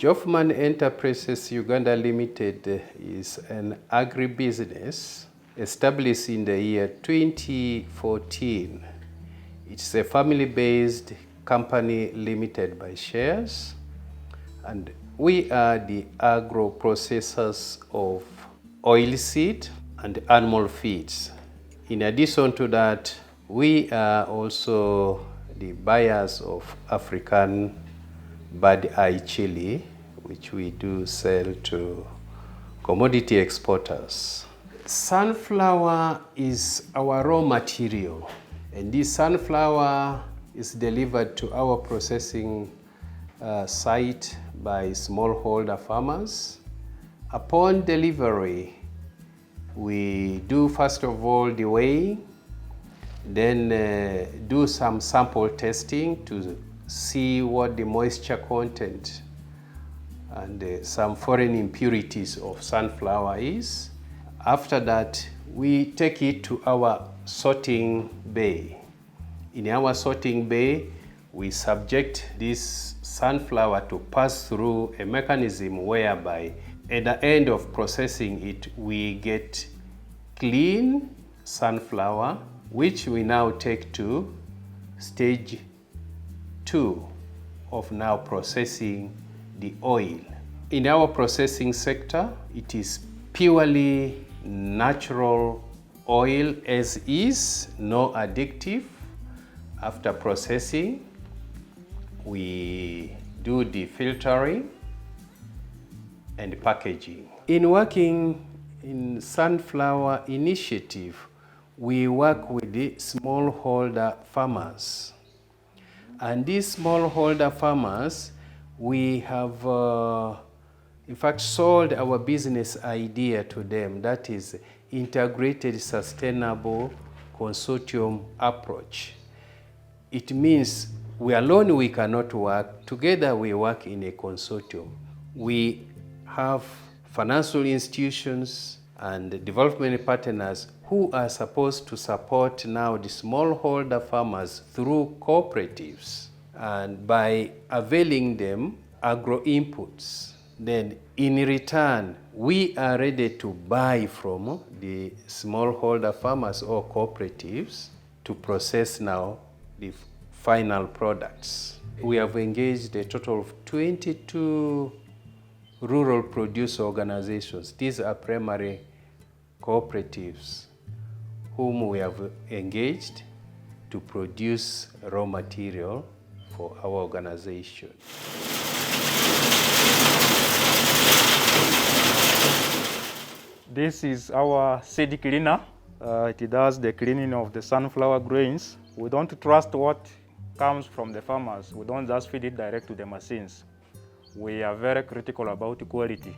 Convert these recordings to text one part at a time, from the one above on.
Geoffman Enterprises Uganda Limited is an agribusiness established in the year 2014. It's a family-based company limited by shares, and we are the agro-processors of oilseed and animal feeds. In addition to that, we are also the buyers of African bird eye chili, which we do sell to commodity exporters. Sunflower is our raw material, and this sunflower is delivered to our processing site by smallholder farmers. Upon delivery, we do first of all the weighing, then do some sample testing to see what the moisture content and some foreign impurities of sunflower is. After that, we take it to our sorting bay. In our sorting bay, we subject this sunflower to pass through a mechanism whereby at the end of processing it, we get clean sunflower, which we now take to stage 2 of now processing the oil. In our processing sector, it is purely natural oil as is, no addictive. After processing, we do the filtering and packaging. In working in Sunflower Initiative, we work with the smallholder farmers. And these smallholder farmers, we have in fact sold our business idea to them, that is integrated sustainable consortium approach. It means we alone we cannot work, together we work in a consortium. We have financial institutions and development partners who are supposed to support now the smallholder farmers through cooperatives and by availing them agro inputs. Then in return, we are ready to buy from the smallholder farmers or cooperatives to process now the final products. We have engaged a total of 22 rural produce organizations. These are primary cooperatives whom we have engaged to produce raw material for our organization. This is our seed cleaner. It does the cleaning of the sunflower grains. We don't trust what comes from the farmers. We don't just feed it direct to the machines. We are very critical about quality.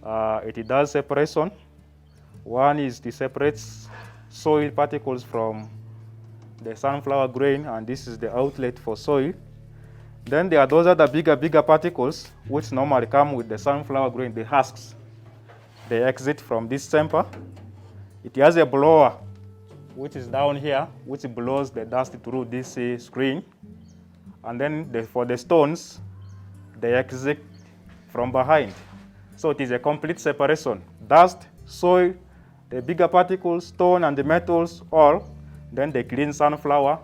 It does separation. One is to separate soil particles from the sunflower grain, and this is the outlet for soil. Then there are those other bigger particles which normally come with the sunflower grain, the husks. They exit from this chamber. It has a blower which is down here, which blows the dust through this screen. And then for the stones, they exit from behind. So it is a complete separation. Dust, soil, the bigger particles, stone, and the metals, all. Then the clean sunflower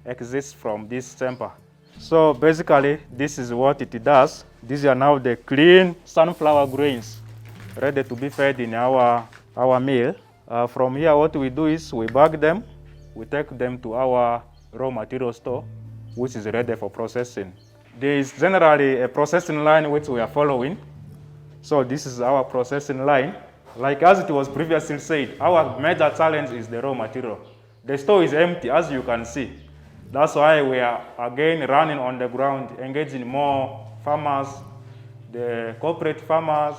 exits from this chamber. So basically, this is what it does. These are now the clean sunflower grains ready to be fed in our mill. From here, what we do is we bag them, we take them to our raw material store, which is ready for processing. There is generally a processing line which we are following. So this is our processing line. Like as it was previously said, our major challenge is the raw material. The store is empty, as you can see. That's why we are again running on the ground, engaging more farmers, the corporate farmers,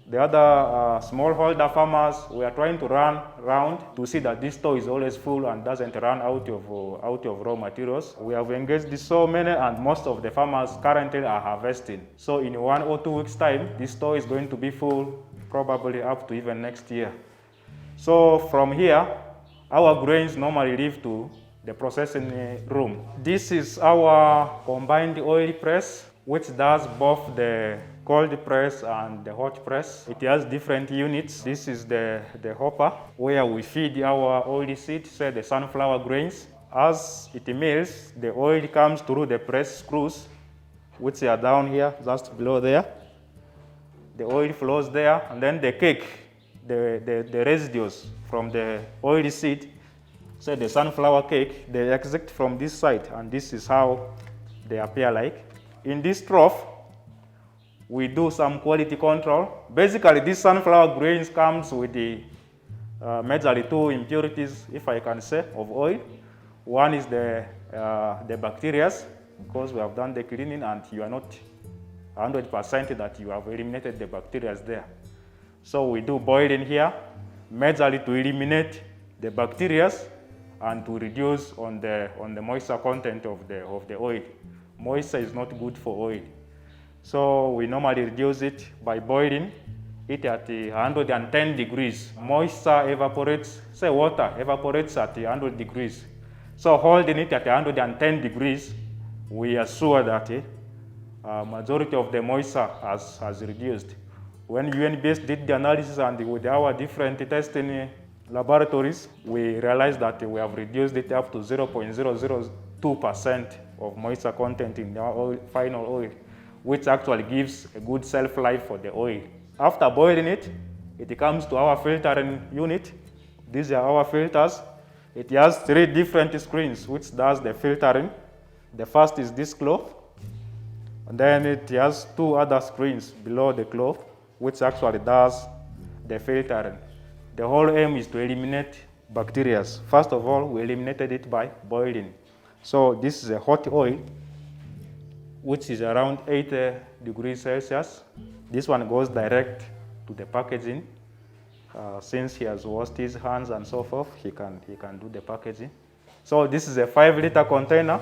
the other smallholder farmers. We are trying to run around to see that this store is always full and doesn't run out of raw materials. We have engaged so many, and most of the farmers currently are harvesting. So in 1 or 2 weeks' time, this store is going to be full, probably up to even next year. So from here, our grains normally leave to the processing room. This is our combined oil press. which does both the cold press and the hot press. It has different units. This is the hopper where we feed our oil seed, say the sunflower grains. As it mills, the oil comes through the press screws, which are down here, just below there. The oil flows there, and then the cake, the residues from the oil seed, say the sunflower cake, they exit from this side, and this is how they appear like. In this trough, we do some quality control. Basically, this sunflower grains comes with the majorly two impurities, if I can say, of oil. One is the bacteria, because we have done the cleaning and you are not 100% that you have eliminated the bacteria there. So we do boiling here, majorly to eliminate the bacteria and to reduce on the moisture content of the oil. Moisture is not good for oil. So we normally reduce it by boiling it at 110 degrees. Moisture evaporates, say water evaporates at 100 degrees. So holding it at 110 degrees, we assure that majority of the moisture has reduced. When UNBS did the analysis and with our different testing laboratories, we realized that we have reduced it up to 0.002% of moisture content in our final oil, which actually gives a good shelf life for the oil. After boiling it, it comes to our filtering unit. These are our filters. It has 3 different screens which does the filtering. The first is this cloth, and then it has 2 other screens below the cloth which actually does the filtering. The whole aim is to eliminate bacteria. First of all, we eliminated it by boiling. So this is a hot oil which is around 80 degrees Celsius. This one goes direct to the packaging. Since he has washed his hands and so forth, he can do the packaging. So this is a 5-liter container,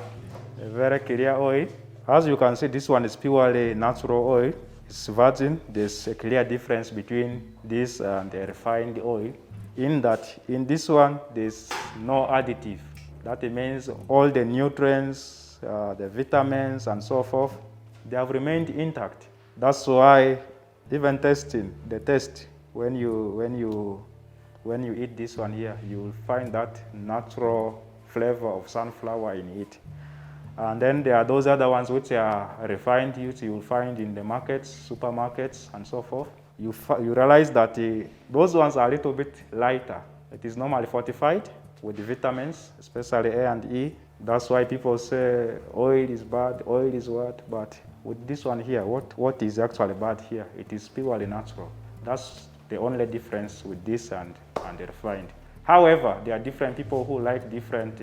a very clear oil. As you can see, this one is purely natural oil. It's virgin. There's a clear difference between this and the refined oil, in that in this one, there's no additive. That means all the nutrients, the vitamins and so forth, they have remained intact. That's why even testing, the taste, when you eat this one here, you will find that natural flavor of sunflower in it. And then there are those other ones which are refined, which you will find in the markets, supermarkets, and so forth. You realize that those ones are a little bit lighter. It is normally fortified with the vitamins, especially A and E. That's why people say oil is bad, oil is what, but with this one here, what is actually bad here? It is purely natural. That's the only difference with this and the refined. However, there are different people who like different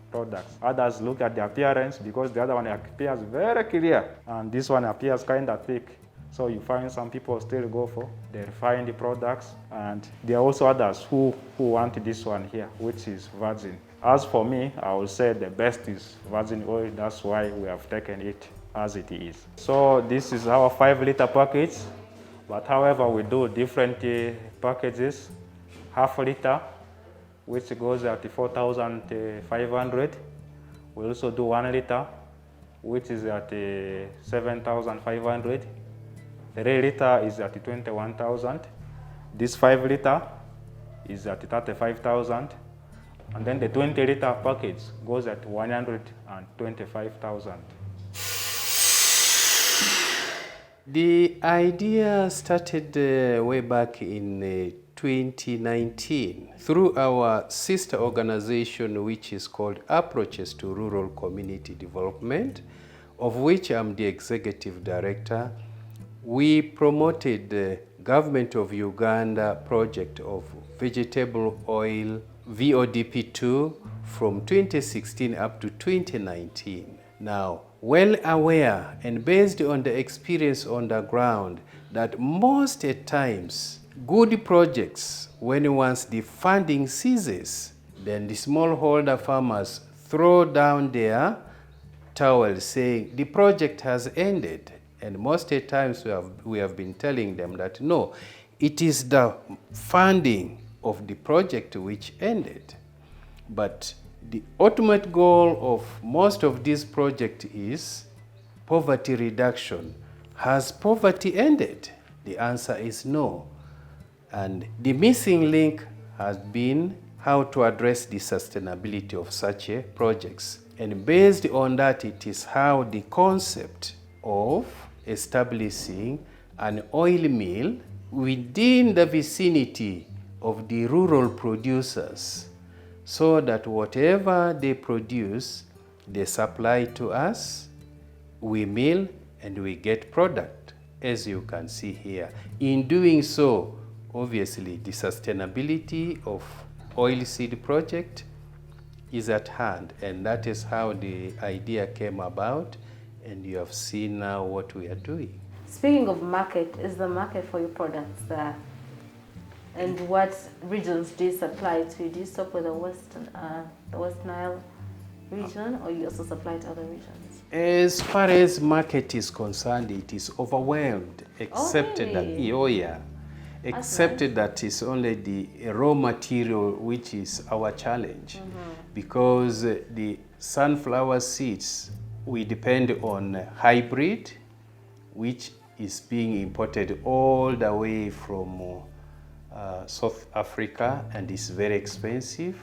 products. Others look at the appearance because the other one appears very clear and this one appears kind of thick. So you find some people still go for the refined products, and there are also others who want this one here, which is virgin. As for me, I will say the best is virgin oil. That's why we have taken it as it is. So this is our 5-liter package, but however, we do different packages. Half-liter, which goes at 4,500. We also do 1 liter, which is at 7,500. 3 liter is at 21,000. This 5 liter is at 35,000. And then the 20 liter package goes at 125,000. The idea started way back in 2019 through our sister organization, which is called Approaches to Rural Community Development, of which I'm the executive director. We promoted the Government of Uganda project of vegetable oil, VODP2, from 2016 up to 2019. Now, well aware and based on the experience on the ground that most at times, good projects, when once the funding ceases, then the smallholder farmers throw down their towels saying the project has ended. And most at times we have been telling them that no, it is the funding of the project which ended. But the ultimate goal of most of this project is poverty reduction. Has poverty ended? The answer is no. And the missing link has been how to address the sustainability of such projects. And based on that, it is how the concept of establishing an oil mill within the vicinity of the rural producers, so that whatever they produce, they supply to us, we mill, and we get product, as you can see here. In doing so, obviously, the sustainability of oilseed project is at hand, and that is how the idea came about, and you have seen now what we are doing. Speaking of market, is the market for your products there? And what regions do you supply to? Do you stop with the West Nile region, or you also supply to other regions? As far as market is concerned, it is overwhelmed, except that it's only the raw material which is our challenge. Because the sunflower seeds, we depend on hybrid, which is being imported all the way from South Africa, and is very expensive.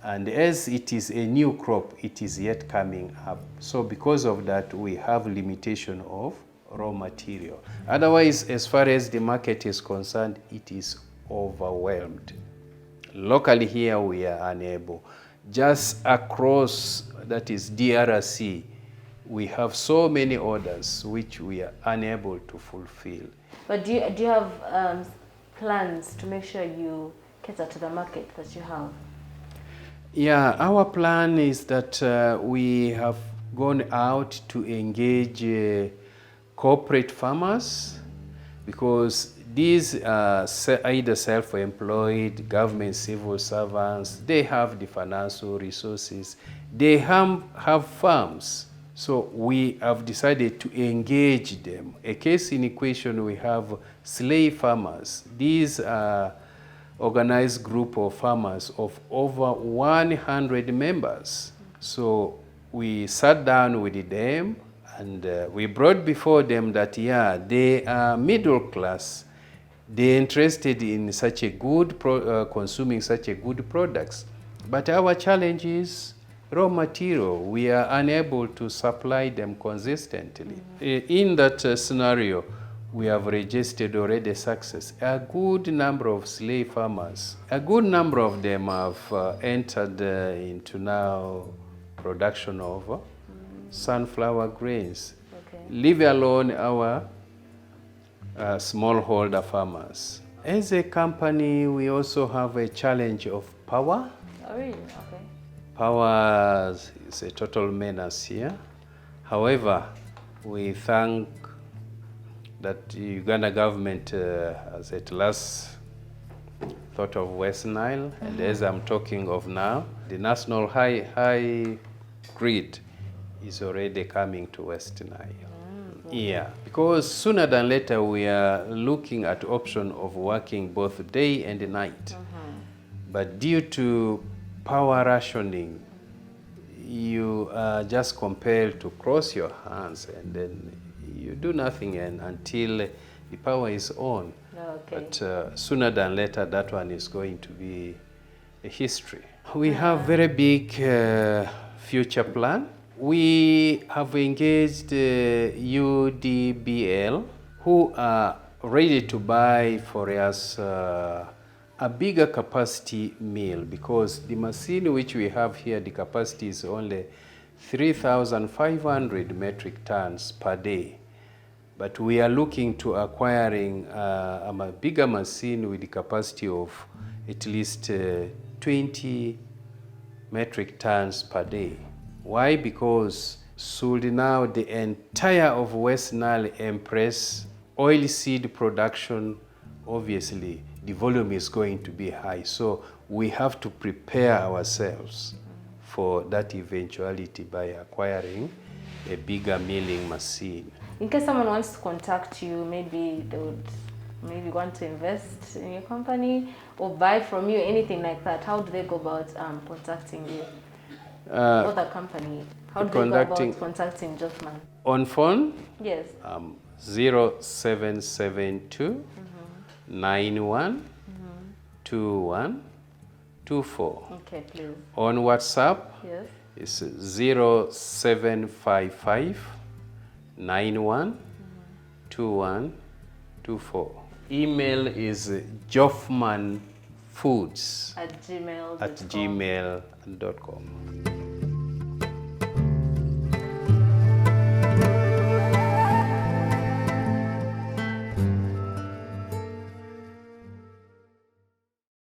And as it is a new crop, it is yet coming up. So because of that, we have limitation of raw material. Otherwise, as far as the market is concerned, it is overwhelmed. Locally here, we are unable. Just across, that is DRC, we have so many orders which we are unable to fulfill. But do you have plans to make sure you cater to the market that you have? Yeah, our plan is that we have gone out to engage corporate farmers, because these are either self-employed, government civil servants. They have the financial resources. They have farms. So we have decided to engage them. A case in equation, we have slave farmers. These are organized group of farmers of over 100 members. So we sat down with them, and we brought before them that, yeah, they are middle class. They're interested in such a good, consuming such a good products. But our challenge is raw material. We are unable to supply them consistently. In that scenario, we have registered already success. A good number of slave farmers, a good number of them have entered into now production of sunflower grains. Okay. Leave alone our smallholder farmers. As a company, we also have a challenge of power. Oh, really? Okay. Power is a total menace here. However, we thank that the Uganda government has at last thought of West Nile, and as I'm talking of now, the national high grid is already coming to West Nile. Yeah, because sooner than later we are looking at option of working both day and night. But due to power rationing, you are just compelled to cross your hands, and then you do nothing until the power is on. Okay. But sooner than later, that one is going to be a history. We have very big future plan. We have engaged UDBL, who are ready to buy for us a bigger capacity mill, because the machine which we have here, the capacity is only 3,500 metric tons per day. But we are looking to acquiring a bigger machine with the capacity of at least 20 metric tons per day. Why? Because should now the entire of West Nile embrace oilseed production, obviously the volume is going to be high. So we have to prepare ourselves for that eventuality by acquiring a bigger milling machine. In case someone wants to contact you, maybe they would want to invest in your company or buy from you, anything like that, how do they go about contacting you or the company? How do they go about contacting Geoffman? On phone? Yes. 0772 91 21 24. Okay, please. On WhatsApp? Yes. It's 0755 91 21 24. Email is geoffmanfoods At gmail.com. at gmail.com.